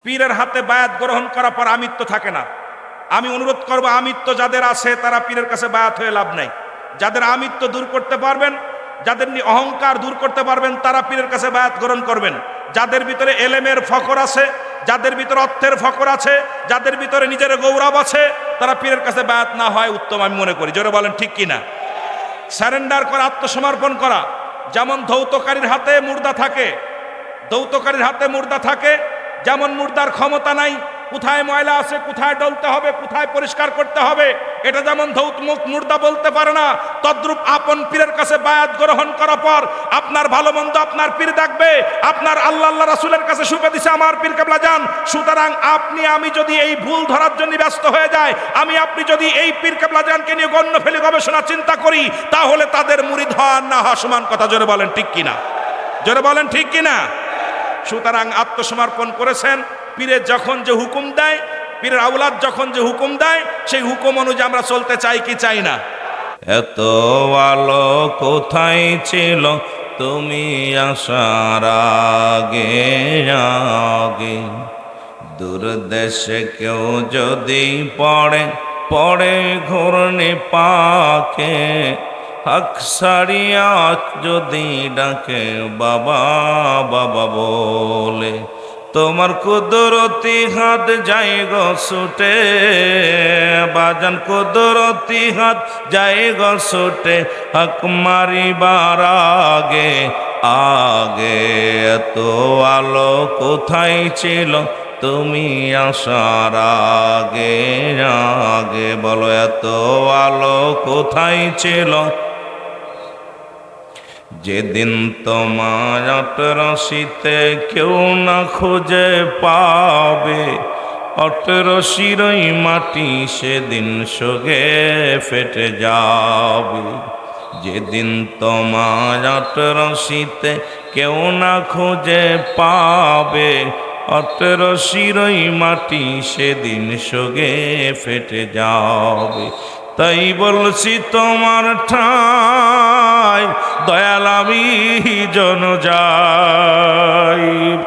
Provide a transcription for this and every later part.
পীরের হাতে বায়াত গ্রহণ করার পর আমিত্ব থাকে না। আমি অনুরোধ করব, আমিত্ব যাদের আছে তারা পীরের কাছে বায়াত হয়ে লাভ নাই। যাদের আমিত্ব দূর করতে পারবেন, যাদের অহংকার দূর করতে পারবেন, তারা পীরের কাছে বায়াত গ্রহণ করবেন। যাদের ভিতরে এলেমের ফখর আছে, যাদের ভিতরে অর্থের ফখর আছে, যাদের ভিতরে নিজের গৌরব আছে, তারা পীরের কাছে বায়াত না হয় উত্তম আমি মনে করি। জোরে বলেন ঠিক কিনা? সারেন্ডার করা, আত্মসমর্পণ করা। যেমন ধৌতকারীর হাতে মুর্দা থাকে, দৌতকারীর হাতে মুর্দা থাকে, যেমন মুর্দার ক্ষমতা নাই কোথায় ময়লা আছে, কোথায় ডলতে হবে, কোথায় পরিষ্কার করতে হবে, এটা যেমন ধৌতমুখ মুর্দা বলতে পারে না, তদ্রূপ আপন পীরের কাছে বায়াত গ্রহণ করার পর আপনার ভালো মন্দ আপনার পীর দেখবে। আপনার আল্লাহ রাসূলের কাছে সুপারিশ আমার পীর কেবলা যান। সুতরাং আপনি আমি যদি এই ভুল ধরার জন্য ব্যস্ত হয়ে যায়, আমি আপনি যদি এই পীর কেবলা জানকে নিয়ে গণ্য ফেলে গবেষণা চিন্তা করি, তাহলে তাদের মুরিদ হওয়া না হওয়া সমান কথা। জোরে বলেন ঠিক কিনা? জোরে বলেন ঠিক কিনা? সুতরাং আত্মসমর্পণ করেছেন। পীরের যখন যে হুকুম দেয়, পীরের আওলাদ যখন যে হুকুম দেয়, সেই হুকুম অনুযায়ী আমরা চলতে চাই কি চাই না? এত আলো কোথায় ছিল তুমি আসার আগে আগে, দূর দেশে কেউ যদি পড়ে পড়ে ঘূর্ণি পাকে, হক সারিয়া যদি ডাকে বাবা বাবা বলে, তোমার কুদরতি হাত যাই গো ছুটে, বাজান কুদরতি হাত যাই গো ছুটে, হক মারিবার আগে আগে। এত আলো কোথায় ছিল তুমি আসার আগে আগে, বলো এত আলো কোথায় ছিল? যেদিন তোমার অটরশিতে কেউ না খুঁজে পাবে, অটরশির ওই মাটি সেদিন সগে ফেটে যাবে। যেদিন তোমার অটরশিতে কেউ না খুঁজে পাবে, অটরশির ওই মাটি সেদিন সগে ফেটে যাবে। তাই বলছি তোমার ঠাই দয়াল আমি জন যাই,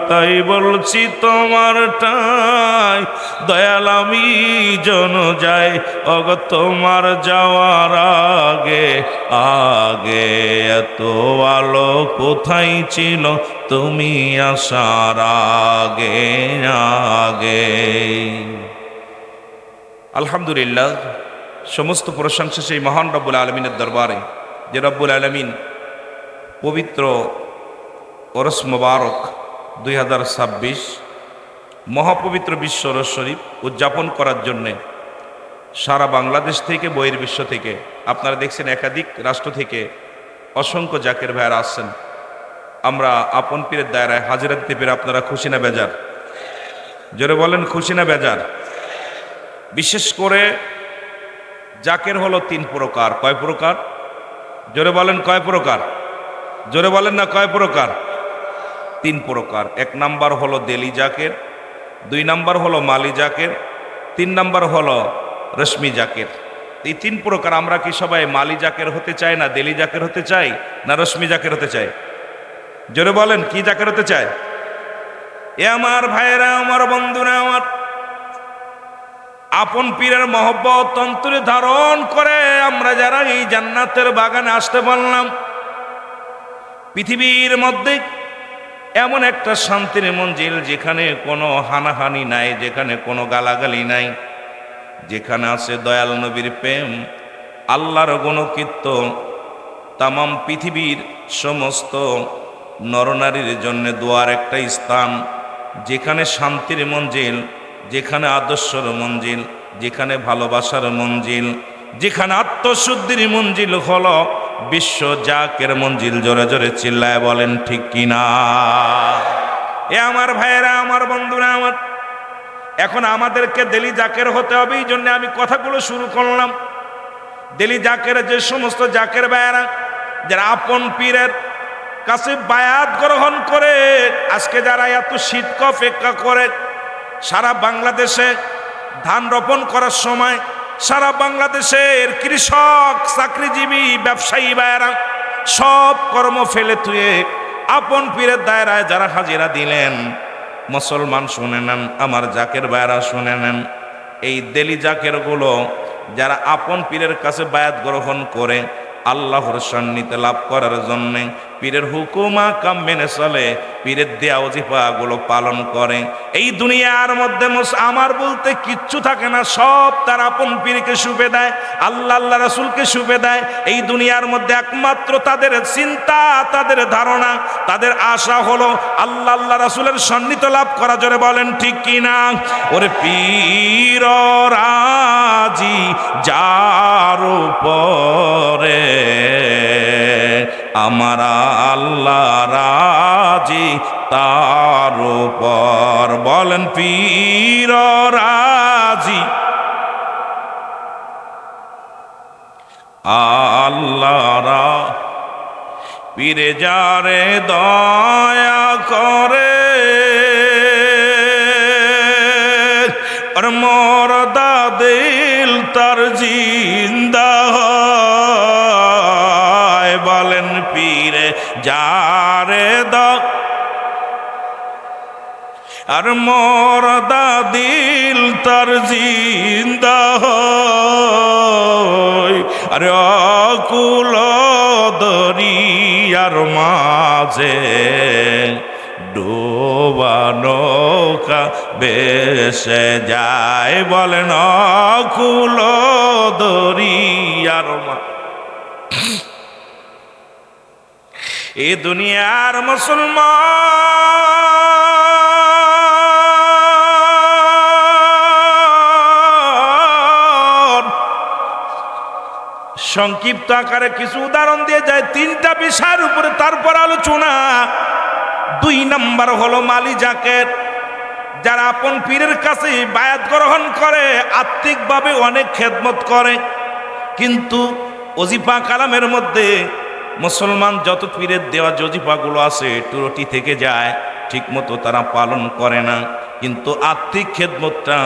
তাই বলছি তোমার ঠাই দয়াল আমি জন যাই। অগ তোমার যাওয়ার আগে আগে, এত আলো কোথায় ছিল তুমি আসার আগে আগে। আলহামদুলিল্লাহ, সমস্ত প্রশংসা সেই মহান রব্বুল আলমিনের দরবারে, যে রব্বুল আলমিন পবিত্র ওরস মোবারক 2026 মহাপবিত্র বিশ্ব ওরস শরীফ উদযাপন করার জন্যে সারা বাংলাদেশ থেকে, বহির বিশ্ব থেকে, আপনারা দেখছেন একাধিক রাষ্ট্র থেকে অসংখ্য জাকের ভাইয়ারা আসছেন। আমরা আপন পীরের দায়রায় হাজিরা দিতে পেরে আপনারা খুশি না বেজার? জোরে বলেন খুশি না বেজার? বিশেষ করে জাকের হলো 3 প্রকার। কয় প্রকার? জোরে বলেন কয় প্রকার? জোরে বলেন না কয় প্রকার? 3 প্রকার। 1 নাম্বার হলো দেলি জাকের, 2 নাম্বার হলো মালি জাকের, 3 নাম্বার হলো রশ্মি জাকের। এই 3 প্রকার। আমরা কি সবাই মালি জাকের হতে চাই, না দেলি জাকের হতে চাই, না রশ্মি জাকের হতে চাই? জোরে বলেন কি জাকের হতে চাই? এ আমার ভাইয়েরা, আমার বন্ধুরা, আমার আপন পীরের মহব্বত অন্তরে ধারণ করে আমরা যারা এই জান্নাতের বাগানে আসতে পারলাম, পৃথিবীর মধ্যে এমন একটা শান্তির মঞ্জিল যেখানে কোনো হানাহানি নাই, যেখানে কোনো গালাগালি নাই, যেখানে আছে দয়াল নবীর প্রেম, আল্লাহর গুণকীর্তন, তামাম পৃথিবীর সমস্ত নরনারীর জন্য দোয়ার একটা স্থান, যেখানে শান্তির মঞ্জিল, যেখানে আদর্শর মঞ্জিল, যেখানে ভালোবাসার মঞ্জিল, যেখানে আত্মশুদ্ধির মঞ্জিল হলো বিশ্ব জাকের মঞ্জিল। জোরে জোরে চিল্লায় বলেন ঠিক কিনা? এ আমার ভাইয়েরা, আমার বন্ধুরা, আমার এখন আমাদেরকে দেলি জাকের হতে হবে। এই জন্য আমি কথাগুলো শুরু করলাম। দেলি জাকের যে সমস্ত জাকের ভাইয়েরা যারা আপন পীরের কাছে বায়াত গ্রহণ করে, আজকে যারা এত শীতকে অপেক্ষা করে, সারা বাংলাদেশে ধান রোপণ করার সময় সারা বাংলাদেশের কৃষক, চাকরিজীবী, ব্যবসায়ী ভাইয়েরা সব কর্ম ফেলে থুয়ে আপন পীরের দায়রায় যারা হাজিরা দিলেন, মুসলমান শুনে নেন, আমার জাকের ভাইরা শুনে নেন, এই দেলি জাকেরগুলো যারা আপন পীরের কাছে বায়াত গ্রহণ করে আল্লাহর সান্নিধ্য লাভ করার জন্যে পীরের হুকুমা কাম মেনে চলে, পীরের দেয়া ওজিফাগুলো পালন করে, এই দুনিয়ার মধ্যে আমার বলতে কিচ্ছু থাকে না, সব তার আপন পীরকে শুভে দেয়, আল্লাহ আল্লাহ রাসূলকে শুভে দেয়। এই দুনিয়ার মধ্যে একমাত্র তাদের চিন্তা, তাদের ধারণা, তাদের আশা হলো আল্লাহ আল্লাহ রাসূলের সান্নিধ্য লাভ করা। জোরে বলেন ঠিক কিনা? ওরে পীর রাজি যার উপরে আমার আল্লাহ রাজি তার উপর। বলেন পীর রাজি আল্লাহ রা পীরে যারে দয়া করে আর মরদা দিল তার জিন্দা হয়। বলেন পীরে যারে আর মরদা দিল তার জিন্দা হয়। আরে অকুল দরিয়ার মাঝে ডোবা নৌকা বেসে যায়। বলেন অকুল দরিয়ার এ দুনিয়ার মুসলমান সংক্ষিপ্ত আকারে কিছু উদাহরণ দিয়ে যায়, তিনটা বিষয়ের উপরে তারপর আলোচনা। 2 নাম্বার হলো মালি জাকের, যারা আপন পীরের কাছে বায়াত গ্রহণ করে, আত্মিকভাবে অনেক খেদমত করে, কিন্তু ওজিফা কালামের মধ্যে মুসলমান যত পীরের দেওয়া ওজিফাগুলো আছে ত্রুটি থেকে যায়, ঠিকমতো তারা পালন করে না। কিন্তু আত্মিক খেদমতটা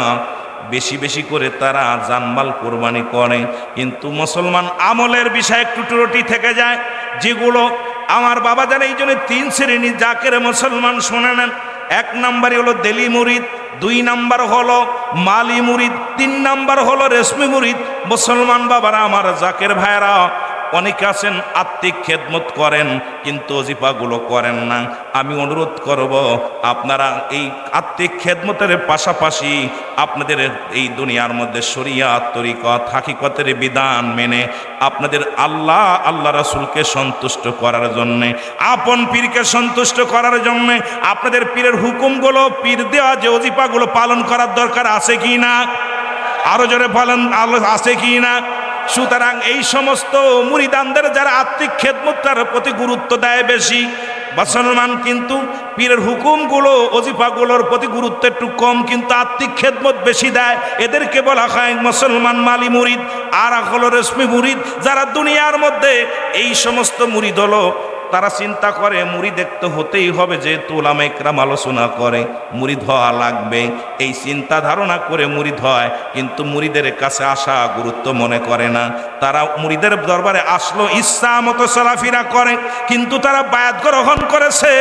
বেশি বেশি করে তারা জানমাল কোরবানি করে, কিন্তু মুসলমান আমলের বিষয়ে একটু ত্রুটি থেকে যায়, যেগুলো আমার বাবা জানে। এই জন্য 3 শ্রেণী জাকের মুসলমান শুনে নেন। 1 নাম্বারই হলো দেলি মুরিদ, 2 নাম্বার হলো মালি মুরিদ, 3 নাম্বার হলো রেশমি মুরিদ। মুসলমান বাবারা আমার জাকের ভাইরা অনেকে আছেন আত্মিক খেদমত করেন কিন্তু ওজিফাগুলো করেন না। আমি অনুরোধ করব আপনারা এই আত্মিক খেদমতের পাশাপাশি আপনাদের এই দুনিয়ার মধ্যে শরিয়াত তরিকত হাকিকতের বিধান মেনে আপনাদের আল্লাহ আল্লাহ রাসূলকে সন্তুষ্ট করার জন্যে, আপন পীরকে সন্তুষ্ট করার জন্যে আপনাদের পীরের হুকুমগুলো, পীর দেওয়া যে ওজিফাগুলো পালন করার দরকার আছে কি না? আরো জোরে বলেন আছে কি না? সুতরাং এই সমস্ত মুরিদানদের যারা আত্মিক খেদমতটার প্রতি গুরুত্ব দেয় বেশি, মুসলমান কিন্তু পীরের হুকুমগুলো ওজিফাগুলোর প্রতি গুরুত্ব একটু কম, কিন্তু আত্মিক খেদমত বেশি দেয়, এদেরকে বলা হয় মুসলমান মালি মুরিদ। আর হলো রেশমি মুরিদ, যারা দুনিয়ার মধ্যে এই সমস্ত মুরিদ হলো তারা চিন্তা করে মুরিদ দেখতে হতেই হবে, যেহেতু উলামা ইকরাম আলোচনা করে মুরিদ হওয়া লাগবে, এই চিন্তা ধারণা করে মুরিদ হয়, কিন্তু মুরিদের কাছে আসা গুরুত্ব মনে করে না। তারা মুরিদের দরবারে আসলো ইচ্ছা মতো চলাফেরা করে, কিন্তু তারা বায়াত গ্রহণ করেছে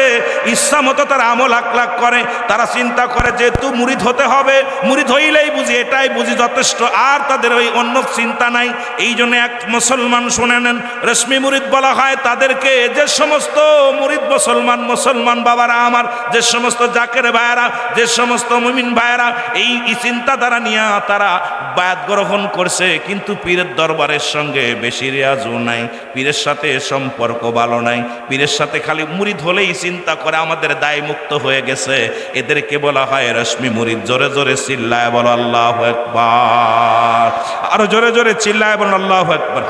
ইচ্ছা মতো তারা আমল আকলাক করে। তারা চিন্তা করে যেহেতু মুরিদ হতে হবে, মুরিদ হইলেই বুঝি এটাই বুঝি যথেষ্ট, আর তাদের ওই অন্য চিন্তা নাই। এই জন্য এক মুসলমান শুনে নেন, রেশমি মুরিদ বলা হয় তাদেরকে। যে সমস্ত মুরিদ মুসলমান বাবারা আমার, যে সমস্ত জাকের ভাইয়ারা, যে সমস্ত মুমিন ভাইয়ারা এই চিন্তাধারা নিয়ে তারা বায়াত গ্রহণ করছে, কিন্তু পীরের দরবারের সঙ্গে বেশি রেয়াজও নাই, পীরের সাথে সম্পর্ক ভালো নাই, পীরের সাথে খালি মুরিদ হলেই চিন্তা করে আমাদের দায় মুক্ত হয়ে গেছে, এদেরকে বলা হয় রেশমি মুরিদ। জোরে জোরে চিল্লায় বলো আল্লাহু আকবার, আরো জোরে জোরে চিল্লায় বলো আল্লাহু আকবার।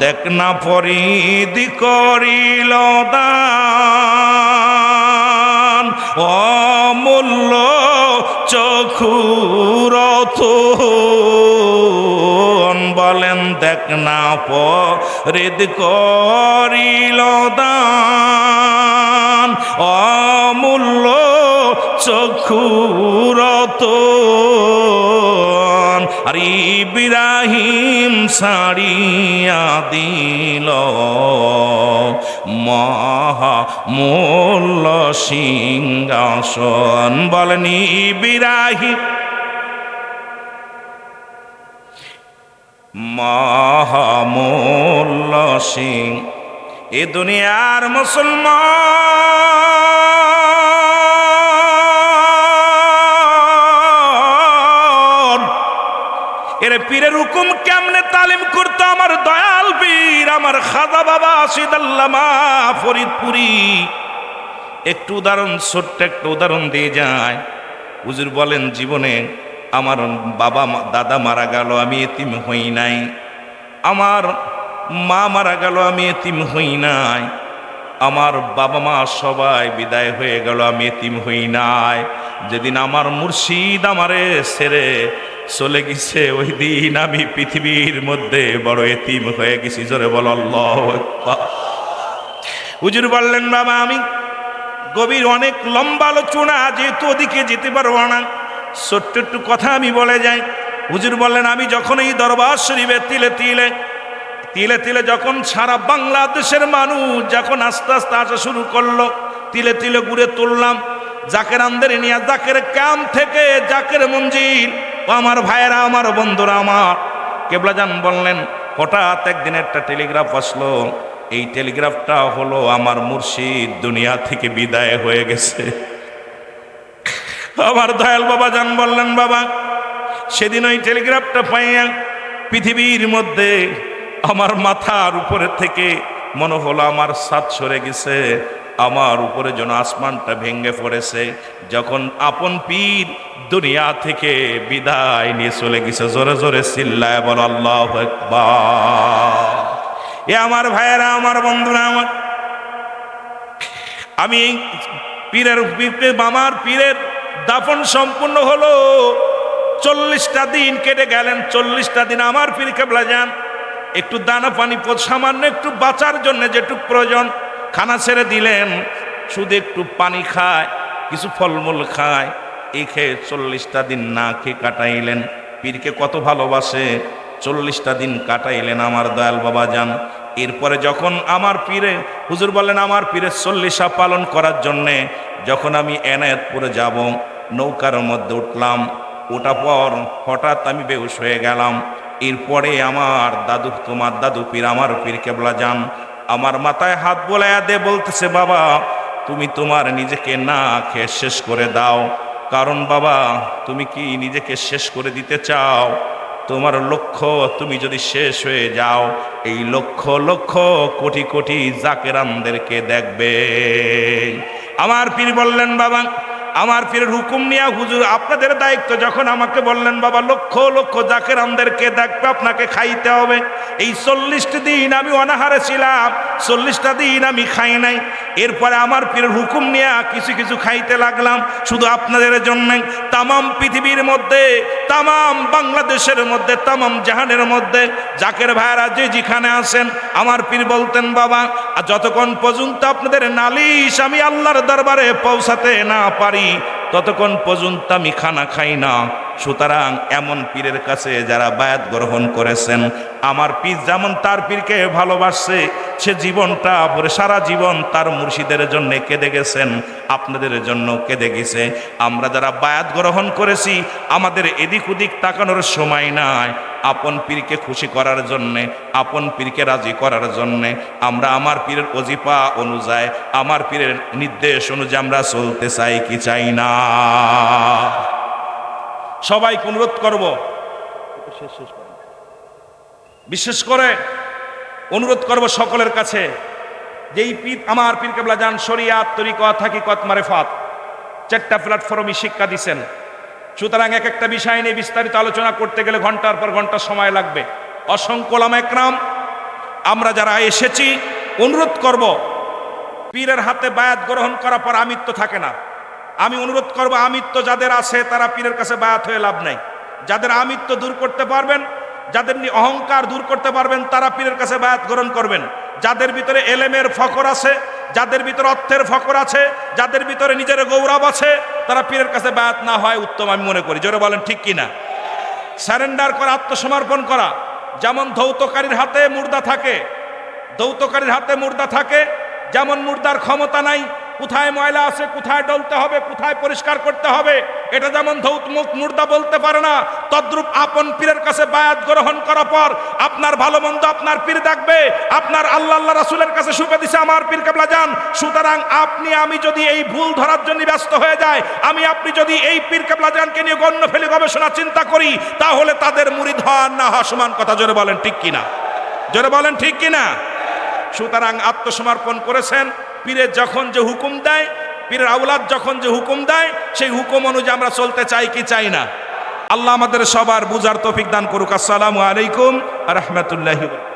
দেখ না ফরিদ করিল দান অমূল্য চক্ষুরথ, বলেন দেখ না ফরিদ করিল দান অমূল্য চক্ষুরথ, আর ইব্রাহিম ছাড়িয়া দিল মহামূল্য সিংহাসন। বলেন ইব্রাহিম মহামূল্য সিং এ দুনিয়ার মুসলমান এর পীরের হুকুম কেমনে তালিম করতো আমার দয়াল পীর আমার খাজা বাবা আশিদাল্লামা ফরিদপুরি। একটু উদাহরণ, ছোট্ট একটা উদাহরণ দিয়ে যায়। হুজুর বলেন জীবনে আমার বাবা দাদা মারা গেল, আমি এতিম হই নাই। আমার মা মারা গেল, আমি এতিম হই নাই। আমার বাবা মা সবাই বিদায় হয়ে গেল, আমি এতিম হই নাই। যেদিন আমার মুর্শিদ আমারে ছেড়ে চলে গেছে, ওই দিন আমি পৃথিবীর মধ্যে বড় এতিম হয়ে গেছি। জোরে বল আল্লাহু আকবার। হুজুর বললেন বাবা আমি গভীর অনেক লম্বা আলোচনা, যেহেতু ওদিকে যেতে পারবো না, ছোট্ট একটু কথা আমি বলে যাই। হুজুর বললেন আমি যখন এই দরবার শরীফে তিলে তিলে তিলে তিলে যখন সারা বাংলাদেশের মানুষ যখন আস্তে আস্তে আসা শুরু করলো, তিলে তিলে ঘুরে তুললাম জাকের আমদের নিয়ে, জাকের ক্যাম্প থেকে জাকের মঞ্জিল। ও আমার ভাইয়েরা, আমার বন্ধুরা, আমার কেবলাজান বললেন হঠাৎ একদিন একটা টেলিগ্রাফ আসলো। এই টেলিগ্রাফটা হলো আমার মুর্শিদ দুনিয়া থেকে বিদায় হয়ে গেছে। আমার দয়াল বাবা জান বললেন বাবা সেদিন ওই টেলিগ্রাফটা পাইয়া পৃথিবীর মধ্যে আমার মাথার উপরে থেকে মনে হলো আমার ছাদ সরে গেছে, আমার উপরে যেন আসমানটা ভেঙে পড়েছে। যখন আপন পীর দুনিয়া থেকে বিদায় নিয়ে চলে গেছে, জোরে জোরে চিল্লায় বল আল্লাহু আকবার। এ আমার ভাইয়েরা, আমার বন্ধুরা, আমি এই পীরের আমার পীরের দাফন সম্পূর্ণ হলো। 40টা দিন কেটে গেলেন। 40টা দিন আমার পীর কেবলা যান একটু দানা পানি সামান্য একটু বাঁচার জন্য যেটুকু প্রয়োজন খানা ছেড়ে দিলেন, শুধু একটু পানি খায়, কিছু ফলমূল খায়। এই খেয়ে 40টা দিন না খেয়ে কাটাইলেন। পীরকে কত ভালোবাসে, 40টা দিন কাটাইলেন আমার দয়াল বাবা যান। এরপরে যখন আমার পীরে হুজুর বলেন আমার পীরের 40 পালন করার জন্যে যখন আমি এনায়েতপুরে যাব, নৌকার মধ্যে উঠলাম। ওটা পর হঠাৎ আমি বেহুশ হয়ে গেলাম। এরপরে আমার দাদু, তোমার দাদু পীর আমার পীর কেবলা যান আমার মাথায় হাত বোলাইয়া দে বলতেছে বাবা তুমি তোমার নিজেকে না খেয়ে শেষ করে দাও। কারণ বাবা তুমি কি নিজেকে শেষ করে দিতে চাও? তোমার লক্ষ্য তুমি যদি শেষ হয়ে যাও, এই লক্ষ লক্ষ কোটি কোটি জাকেরানদেরকে দেখবে। আমার পীর বললেন বাবা আমার পীরের হুকুম নিয়ে হুজুর আপনাদের দায়িত্ব। যখন আমাকে বললেন বাবা লক্ষ লক্ষ জাকেরানদেরকে দেখবে, আপনাকে খাইতে হবে। এই 40টা দিন আমি অনাহারে ছিলাম, 40টা দিন আমি খাই নাই। এরপরে আমার পীরের হুকুম নিয়ে কিছু কিছু খাইতে লাগলাম শুধু আপনাদের জন্য। তামাম পৃথিবীর মধ্যে, তামাম বাংলাদেশের মধ্যে, তামাম জাহানের মধ্যে জাকের ভাইরা যে যেখানে আসেন আমার পীর বলতেন বাবা যতক্ষণ পর্যন্ত আপনাদের নালিশ আমি আল্লাহর দরবারে পৌঁছাতে না পারি ততক্ষণ পর্যন্ত আমি খানা খাই না। সুতরাং এমন পীরের কাছে যারা বায়াত গ্রহণ করেছেন, আমার পীর যেমন তার পীরকে ভালোবাসছে, সে জীবনটা ভরে সারা জীবন তার মুর্শিদের জন্য কেঁদে গেছেন, আপনাদের জন্য কেঁদে গেছে। আমরা যারা বায়াত গ্রহণ করেছি আমাদের এদিক ওদিক তাকানোর সময় নাই। আপন পীরকে খুশি করার জন্যে, আপন পীরকে রাজি করার জন্যে আমরা আমার পীরের ওজিফা অনুযায়ী, আমার পীরের নির্দেশ অনুযায়ী আমরা চলতে চাই কি চাই না? সবাইকে অনুরোধ করব, বিশেষ করে অনুরোধ করব সকলের কাছে যে এই পীর আমার পীর কেবলা জান শরিয়াত, তরিকত, হাকিকত, মারিফাত 4টা প্ল্যাটফর্মে শিক্ষা দিচ্ছেন। সুতরাং এক একটা বিষয় নিয়ে বিস্তারিত আলোচনা করতে গেলে ঘন্টার পর ঘন্টা সময় লাগবে। অসংখ্য ওলামা একরাম আমরা যারা এসেছি অনুরোধ করব পীরের হাতে বায়াত গ্রহণ করার পর আমিত্ব থাকে না। আমি অনুরোধ করব আমিত্ব যাদের আছে তারা পীরের কাছে বায়াত হয়ে লাভ নাই। যাদের আমিত্ব দূর করতে পারবেন, যাদের অহংকার দূর করতে পারবেন তারা পীরের কাছে বায়াত গ্রহণ করবেন। যাদের ভিতরে এলেমের ফকর আছে, যাদের ভিতরে অর্থের ফকর আছে, যাদের ভিতরে নিজের গৌরব আছে, তারা পীরের কাছে বায়াত না হয় উত্তম আমি মনে করি। জোরে বলেন ঠিক কিনা? সারেন্ডার করা, আত্মসমর্পণ করা। যেমন ধৌতকারীর হাতে মুর্দা থাকে, ধৌতকারীর হাতে মুর্দা থাকে, যেমন মুর্দার ক্ষমতা নাই, কোথায় ময়লা আছে, কোথায় ডলতে হবে, কোথায় পরিষ্কার করতে হবে, এটা যেমন ধৌত মুখ মুর্দা বলতে পারে না, তদ্রূপ আপন পীরের কাছে বায়াত গ্রহণ করার পর আপনার ভালো মন্দ আপনার পীর দেখবে। আপনার আল্লাহ রাসূলের কাছে সুপারিশে আমার পীর কেবলা যান। সুতরাং আপনি আমি যদি এই ভুল ধরার জন্য ব্যস্ত হয়ে যায়, আমি আপনি যদি এই পীর কেবলা জানকে নিয়ে গণ্য ফেলে গবেষণা চিন্তা করি, তাহলে তাদের মুরিদ হওয়া না হওয়া সমান কথা। জোরে বলেন ঠিক কিনা, জোরে বলেন ঠিক কিনা। সুতরাং আত্মসমর্পণ করেছেন, পীরের যখন যে হুকুম দেয়, পীরের আওলাদ যখন যে হুকুম দেয়, সেই হুকুম অনুযায়ী আমরা চলতে চাই কি চাই না। আল্লাহ আমাদের সবার বুঝার তৌফিক দান করুক। আসসালামু আলাইকুম ওয়া রাহমাতুল্লাহি ওয়া বারাকাতুহু।